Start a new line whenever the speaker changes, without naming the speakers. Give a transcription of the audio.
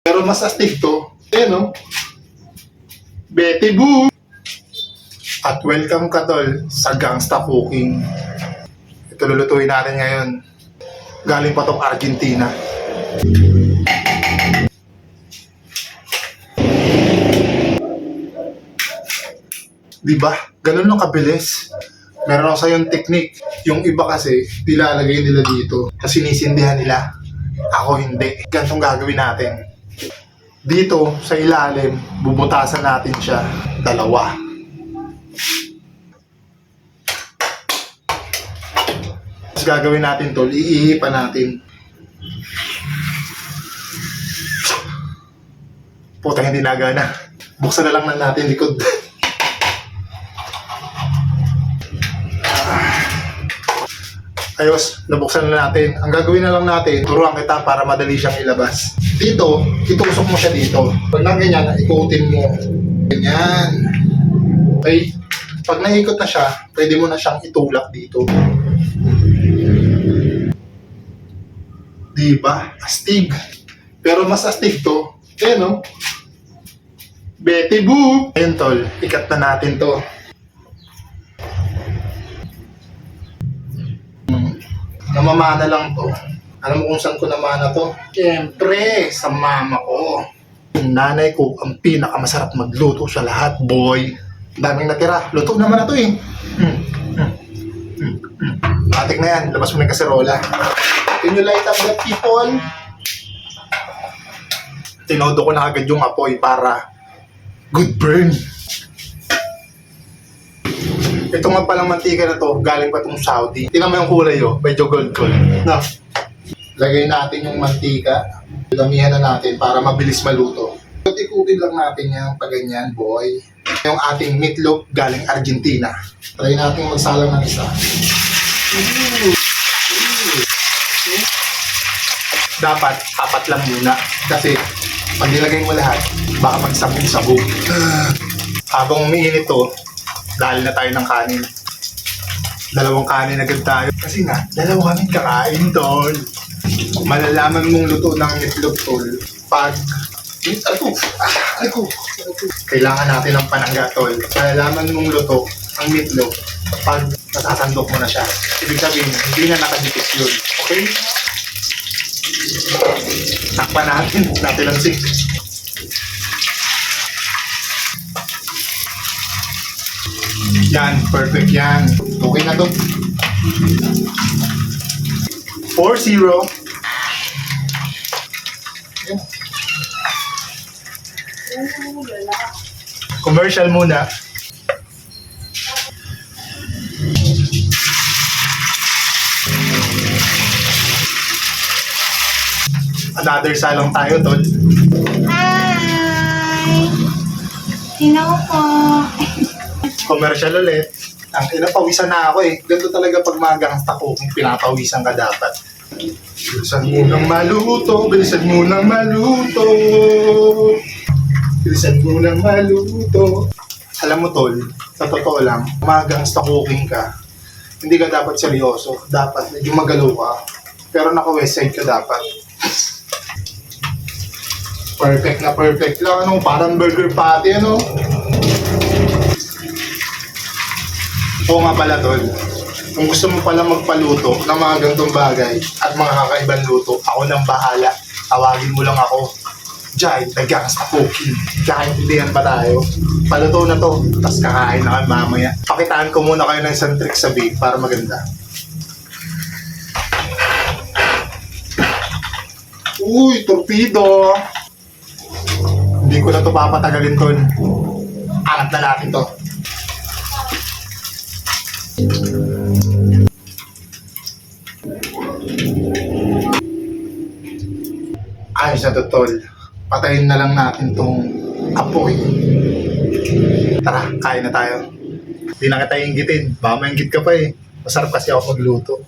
Pero mas astig to. Ayan o. Betty Boo! At welcome ka tol sa Gangsta Cooking. Ito lulutuin natin ngayon. Galing pa tong Argentina. Diba? Ganun lang kabilis. Meron ako sa'yong technique. Yung iba kasi, nilalagay nila dito. Kasi sinisindihan nila. Ako hindi. Ganitong gagawin natin. Dito, sa ilalim, bubutasan natin siya. Dalawa. Tapos gagawin natin to, iihipan natin. Puta, hindi nagana. Buksan na lang na natin likod. Ayos, nabuksan na natin. Ang gagawin na lang natin, turuan kita para madali siyang ilabas. Dito, itusok mo siya dito. Pag na ganyan, ikutin mo. Ganyan. Okay? Pag naikot na siya, pwede mo na siyang itulak dito. Diba? Astig. Pero mas astig to. Ayan o. Betty Boo! Ayun tol, ikat na natin to. Namamana lang to. Alam mo kung saan ko namana to? Siyempre, sa mama ko. Yung nanay ko, ang pinakamasarap magluto sa lahat, boy. Daming natira. Luto naman na to eh. Matik na yan. Labas mo na yung kaserola. Can you light up that people? Tinodo ko na agad yung apoy para good burn. Ito nga palang mantika na to, galing pa itong Saudi. Tingnan mo yung kulay oh, medyo gold gold. No. Lagay natin yung mantika. Damihan na natin para mabilis maluto. Ikutin lang natin yan pag ganyan, boy. Yung ating meatloaf galing Argentina. Try natin magsalang ng isa. Dapat, apat lang muna. Kasi, pag nilagay mo lahat, baka magsabog-sabog. Habang umiinit to, dahil na tayo ng kanin. Dalawang kanin agad tayo. Kasi nga, dalawang kami kakain, tol. Malalaman mong luto ng meatloaf, tol. Pag, kailangan natin ng panangga, tol. Malalaman mong luto ang meatloaf pag nasasandok mo na siya. Ibig sabihin, hindi na nakadikit yun. Okay? Takpan natin ang sink. Yan, perfect yan. Okay na to. 4-0. Yan. Commercial muna. Another salang tayo, tol.
Hi! Sino po?
Commercial ulit. Ang pinapawisan na ako eh. Ganito talaga pag mga gangsta cooking, pinapawisan ka dapat. Bilisan mo nang maluto, bilisan mo nang maluto. Bilisan mo nang maluto. Alam mo tol, sa totoo lang, mga gangsta cooking ka, hindi ka dapat seryoso. Dapat medyo magalaw ka. Pero naka-west side ka dapat. Perfect na perfect lang. Ano? Parang burger patty, ano? Oo nga pala, tol. Kung gusto mo pala magpaluto ng mga gantong bagay at mga kakaibang luto, ako nang bahala. Tawagin mo lang ako. Jai, the Gangsta Cooking. Kakaintindihan pa tayo. Paluto na to, tapos kakain na kayo mamaya. Pakitaan ko muna kayo ng isang trick sa bake para maganda. Uy, torpedo! Hindi ko na to papatagalin, tol. Angat na natin to. Ayos na to, tol. Patayin na lang natin tong apoy. Tara, kain na tayo. Hindi na kita inggitin. Baka maingit ka pa eh. Masarap kasi ako magluto.